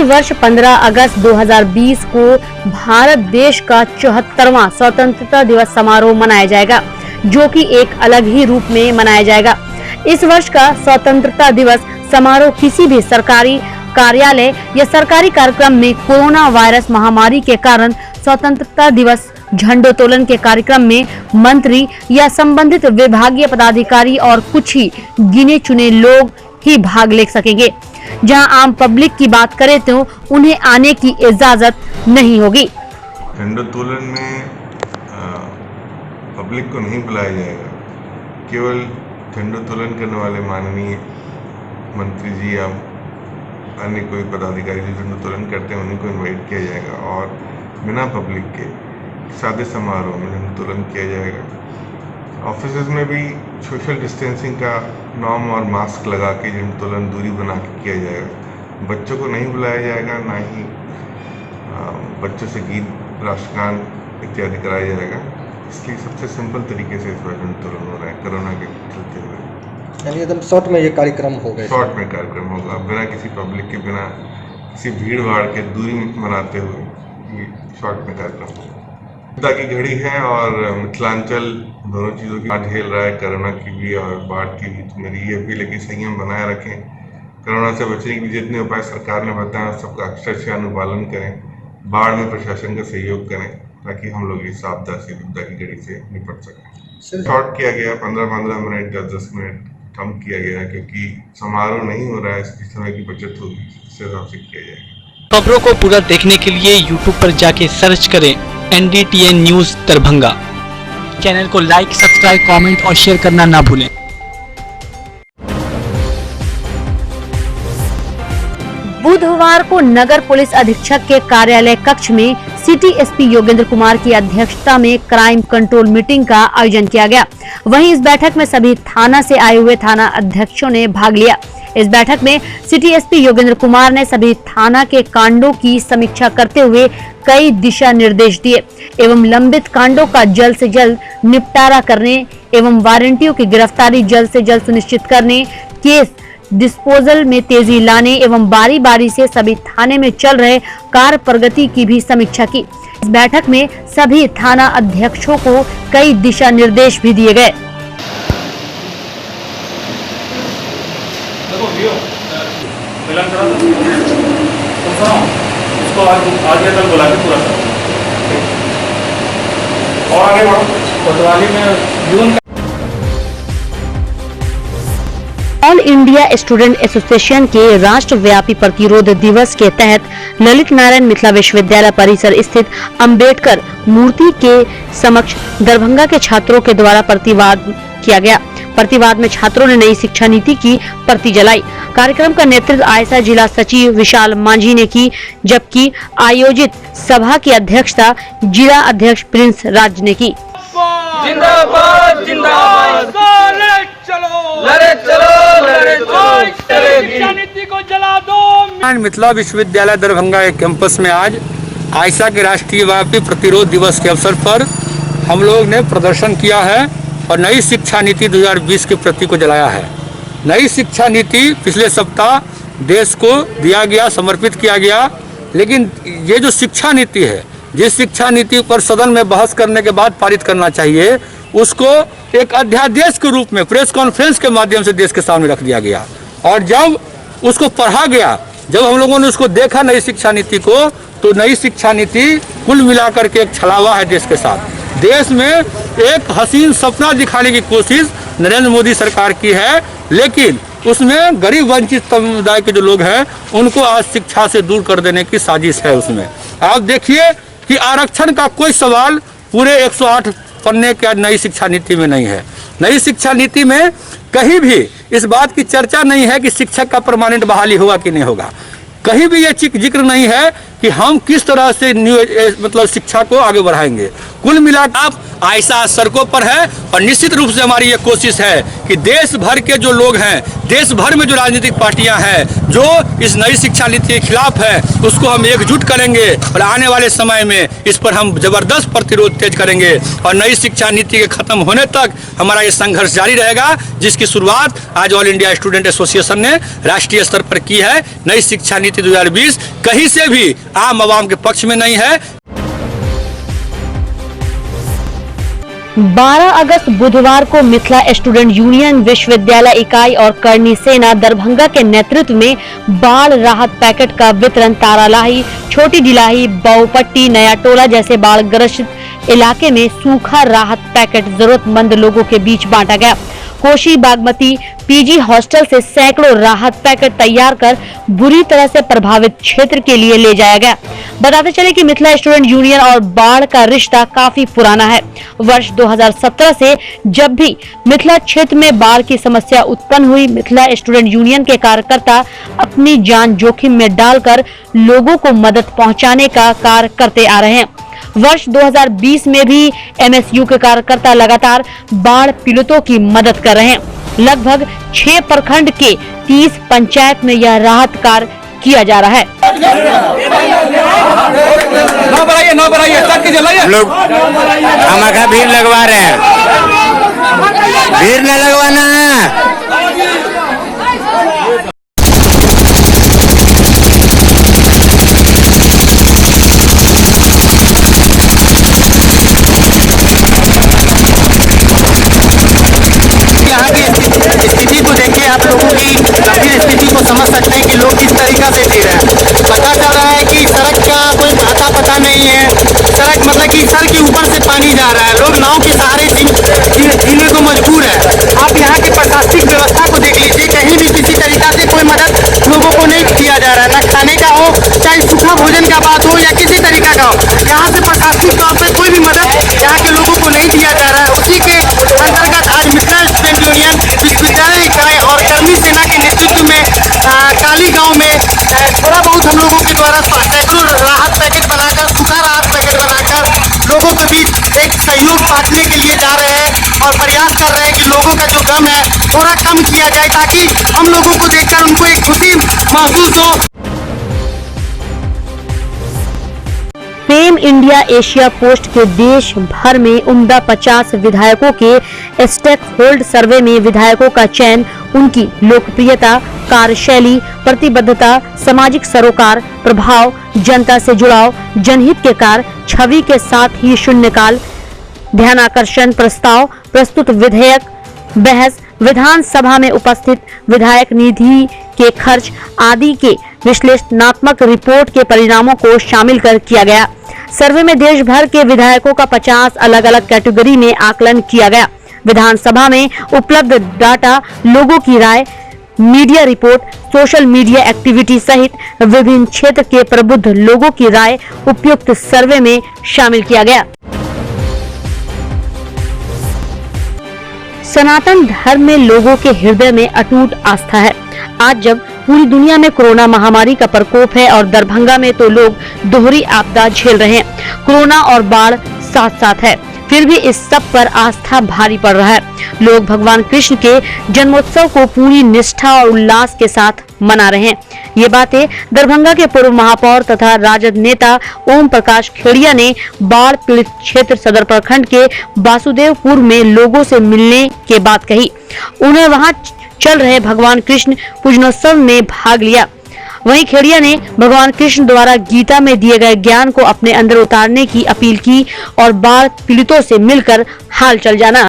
वर्ष 15 अगस्त 2020 को भारत देश का 74वां स्वतंत्रता दिवस समारोह मनाया जाएगा, जो कि एक अलग ही रूप में मनाया जाएगा। इस वर्ष का स्वतंत्रता दिवस समारोह किसी भी सरकारी कार्यालय या सरकारी कार्यक्रम में कोरोना वायरस महामारी के कारण स्वतंत्रता दिवस झंडोत्तोलन के कार्यक्रम में मंत्री या संबंधित विभागीय पदाधिकारी और कुछ ही गिने चुने लोग ही भाग ले सकेंगे। जहां आम पब्लिक की बात करें तो उन्हें आने की इजाजत नहीं होगी। झंडोत्तोलन में पब्लिक को नहीं बुलाया जाएगा, केवल झंडोत्तोलन करने वाले माननीय मंत्री जी या अन्य कोई पदाधिकारी जो झंडोत्तोलन करते हैं उन्हीं को इनवाइट किया जाएगा और बिना पब्लिक के सादे समारोह में झंडोत्तोलन किया जाएगा। ऑफिसेज में भी सोशल डिस्टेंसिंग का नॉर्म और मास्क लगा के झंडोत्तोलन दूरी बना के किया जाएगा। बच्चों को नहीं बुलाया जाएगा, ना ही बच्चों से गीत, राष्ट्रगान इत्यादि कराया जाएगा। इसलिए सबसे सिंपल तरीके से इस बार झंडोत्तोलन हो रहा है कोरोना के चलते हुए। यानी एकदम शॉर्ट में ये कार्यक्रम हो गया। शॉर्ट में कार्यक्रम होगा, बिना किसी पब्लिक के, बिना किसी भीड़ भाड़ के, दूरी बनाते हुए ये शॉर्ट में कार्यक्रम होगा। मुद्दा की घड़ी है और मिथिलांचल दोनों चीज़ों की झेल रहा है, कोरोना की भी और बाढ़ की भी। तो मेरी ये अपील है कि संयम बनाए रखें। कोरोना से बचने के लिए जितने उपाय सरकार ने बताया सबका अक्षरशः अनुपालन करें। बाढ़ में प्रशासन का सहयोग करें ताकि हम लोग इस आपदा से, विपदा की घड़ी से निपट सकें। शॉर्ट किया गया, 15-15 मिनट, 10-10 मिनट कम किया गया क्योंकि समारोह नहीं हो रहा है, इसकी समय की बचत होगी, इससे हिसाब से किया जाएगा। खबरों को पूरा देखने के लिए YouTube पर जाके सर्च करें NDTN न्यूज दरभंगा। चैनल को लाइक, सब्सक्राइब, कमेंट और शेयर करना ना भूलें। बुधवार को नगर पुलिस अधीक्षक के कार्यालय कक्ष में सिटी एसपी योगेंद्र कुमार की अध्यक्षता में क्राइम कंट्रोल मीटिंग का आयोजन किया गया। वहीं इस बैठक में सभी थाना से आए हुए थाना अध्यक्षों ने भाग लिया। इस बैठक में सिटी एसपी योगेंद्र कुमार ने सभी थाना के कांडों की समीक्षा करते हुए कई दिशा निर्देश दिए एवं लंबित कांडों का जल्द से जल्द निपटारा करने एवं वारंटियों की गिरफ्तारी जल्द से जल्द सुनिश्चित करने, केस डिस्पोजल में तेजी लाने एवं बारी बारी से सभी थाने में चल रहे कार्य प्रगति की भी समीक्षा की। इस बैठक में सभी थाना अध्यक्षों को कई दिशा निर्देश भी दिए गए। ऑल इंडिया स्टूडेंट एसोसिएशन के राष्ट्रव्यापी प्रतिरोध दिवस के तहत ललित नारायण मिथिला विश्वविद्यालय परिसर स्थित अंबेडकर मूर्ति के समक्ष दरभंगा के छात्रों के द्वारा प्रतिवाद किया गया। प्रतिवाद में छात्रों ने नई शिक्षा नीति की प्रति जलाई। कार्यक्रम का नेतृत्व आयसा जिला सचिव विशाल मांझी ने की, जबकि आयोजित सभा की अध्यक्षता जिला अध्यक्ष प्रिंस राज ने की। जिंदाबाद जिंदाबाद, लड़े चलो, शिक्षा नीति को जला दो। मिथिला विश्वविद्यालय दरभंगा के कैंपस में आज आयसा के राष्ट्रीय व्यापी प्रतिरोध दिवस के अवसर पर हम लोग ने प्रदर्शन किया है और नई शिक्षा नीति 2020 की प्रति को जलाया है। नई शिक्षा नीति पिछले सप्ताह देश को दिया गया, समर्पित किया गया, लेकिन ये जो शिक्षा नीति है, जिस शिक्षा नीति पर सदन में बहस करने के बाद पारित करना चाहिए, उसको एक अध्यादेश के रूप में प्रेस कॉन्फ्रेंस के माध्यम से देश के सामने रख दिया गया। और जब उसको पढ़ा गया, जब हम लोगों ने उसको देखा नई शिक्षा नीति को, तो नई शिक्षा नीति कुल मिलाकर के एक छलावा है देश के साथ। देश में एक हसीन सपना दिखाने की कोशिश नरेंद्र मोदी सरकार की है, लेकिन उसमें गरीब वंचित समुदाय के जो लोग हैं उनको आज शिक्षा से दूर कर देने की साजिश है। उसमें आप देखिए कि आरक्षण का कोई सवाल पूरे 108 पन्ने के नई शिक्षा नीति में नहीं है। नई शिक्षा नीति में कहीं भी इस बात की चर्चा नहीं है कि शिक्षक का परमानेंट बहाली होगा कि नहीं होगा। कहीं भी ये जिक्र नहीं है कि हम किस तरह से मतलब शिक्षा को आगे बढ़ाएंगे। कुल मिलाकर ऐसा सड़कों पर है और निश्चित रूप से हमारी ये कोशिश है कि देश भर के जो लोग हैं, देश भर में जो राजनीतिक पार्टियां हैं जो इस नई शिक्षा नीति के खिलाफ है, उसको हम एकजुट करेंगे और आने वाले समय में इस पर हम जबरदस्त प्रतिरोध तेज करेंगे और नई शिक्षा नीति के खत्म होने तक हमारा ये संघर्ष जारी रहेगा, जिसकी शुरुआत आज ऑल इंडिया स्टूडेंट एसोसिएशन ने राष्ट्रीय स्तर पर की है। नई शिक्षा नीति 2020 कहीं से भी आम आवाम के पक्ष में नहीं है। 12 अगस्त बुधवार को मिथिला स्टूडेंट यूनियन विश्वविद्यालय इकाई और करनी सेना दरभंगा के नेतृत्व में बाढ़ राहत पैकेट का वितरण तारालाही, छोटी डिलाही, बाऊपट्टी, नया टोला जैसे बाढ़ ग्रसित इलाके में सूखा राहत पैकेट जरूरतमंद लोगों के बीच बांटा गया। कोशी बागमती पीजी हॉस्टल से सैकड़ों राहत पैकेट तैयार कर बुरी तरह से प्रभावित क्षेत्र के लिए ले जाया गया। बताते चले कि मिथिला स्टूडेंट यूनियन और बाढ़ का रिश्ता काफी पुराना है। वर्ष 2017 से जब भी मिथिला क्षेत्र में बाढ़ की समस्या उत्पन्न हुई, मिथिला स्टूडेंट यूनियन के कार्यकर्ता अपनी जान जोखिम में डालकर लोगों को मदद पहुंचाने का कार्य करते आ रहे हैं। वर्ष 2020 में भी एमएसयू के कार्यकर्ता लगातार बाढ़ पीड़ितों की मदद कर रहे हैं। लगभग 6 प्रखंड के 30 पंचायत में यह राहत कार्य किया जा रहा है। लोग हमारा भीड़ लगवा रहे हैं, भीड़ न लगवाना है। यहाँ की स्थिति को देखिए, आप लोगों की गंभीर स्थिति को समझ सकते हैं कि लोग किस तरीका से जी रहे हैं। पता चल रहा है कि सड़क का कोई आता पता नहीं है, सड़क मतलब कि सर के ऊपर से पानी जा रहा है, लोग नाव के सहारे जीने को मजबूर है। आप यहाँ की प्रशासनिक व्यवस्था को देख लीजिए, कहीं भी किसी तरीका से कोई मदद लोगों को नहीं किया जा रहा है, न खाने का हो, चाहे सूखा भोजन का बात हो या किसी तरीका का हो। यहाँ से प्रशासनिक तौर पर कोई भी मदद यहाँ के लोगों को नहीं दिया जा रहा है। उसी के अंतर्गत आज मिथिला स्टूडेंट यूनियन विश्वविद्यालय इकाई और कर्मी सेना के नेतृत्व में काली गांव में थोड़ा बहुत हम लोगों के द्वारा सैकड़ों राहत पैकेट बनाकर, सूखा राहत पैकेट बनाकर लोगों के बीच एक सहयोग बांटने के लिए जा रहे हैं और प्रयास कर रहे हैं कि लोगों का जो गम है थोड़ा कम किया जाए, ताकि हम लोगों को देखकर उनको एक खुशी महसूस हो। फेम इंडिया एशिया पोस्ट के देश भर में उम्दा 50 विधायकों के स्टेक होल्ड सर्वे में विधायकों का चयन उनकी लोकप्रियता, कार्यशैली, प्रतिबद्धता, सामाजिक सरोकार, प्रभाव, जनता से जुड़ाव, जनहित के कार्य, छवि के साथ ही शून्यकाल, ध्यानाकर्षण प्रस्ताव, प्रस्तुत विधेयक, बहस, विधानसभा में उपस्थित विधायक निधि के खर्च आदि के विश्लेषणात्मक रिपोर्ट के परिणामों को शामिल कर किया गया। सर्वे में देश भर के विधायकों का 50 अलग अलग कैटेगरी में आकलन किया गया। विधानसभा में उपलब्ध डाटा, लोगों की राय, media report, social media activity सहित विभिन्न क्षेत्र के प्रबुद्ध लोगों की राय उपयुक्त सर्वे में शामिल किया गया। सनातन धर्म में लोगों के हृदय में अटूट आस्था है। आज जब पूरी दुनिया में कोरोना महामारी का प्रकोप है और दरभंगा में तो लोग दोहरी आपदा झेल रहे हैं, कोरोना और बाढ़ साथ साथ है, फिर भी इस सब पर आस्था भारी पड़ रहा है। लोग भगवान कृष्ण के जन्मोत्सव को पूरी निष्ठा और उल्लास के साथ मना रहे हैं। ये बातें दरभंगा के पूर्व महापौर तथा राजद नेता ओम प्रकाश खेड़िया ने बाढ़ पीड़ित क्षेत्र सदर प्रखंड के वासुदेवपुर में लोगों से मिलने के बाद कही। उन्हें वहां चल रहे भगवान कृष्ण पूजनोत्सव में भाग लिया। वहीं खेड़िया ने भगवान कृष्ण द्वारा गीता में दिए गए ज्ञान को अपने अंदर उतारने की अपील की और बाढ़ पीड़ितों से मिलकर हाल चल जाना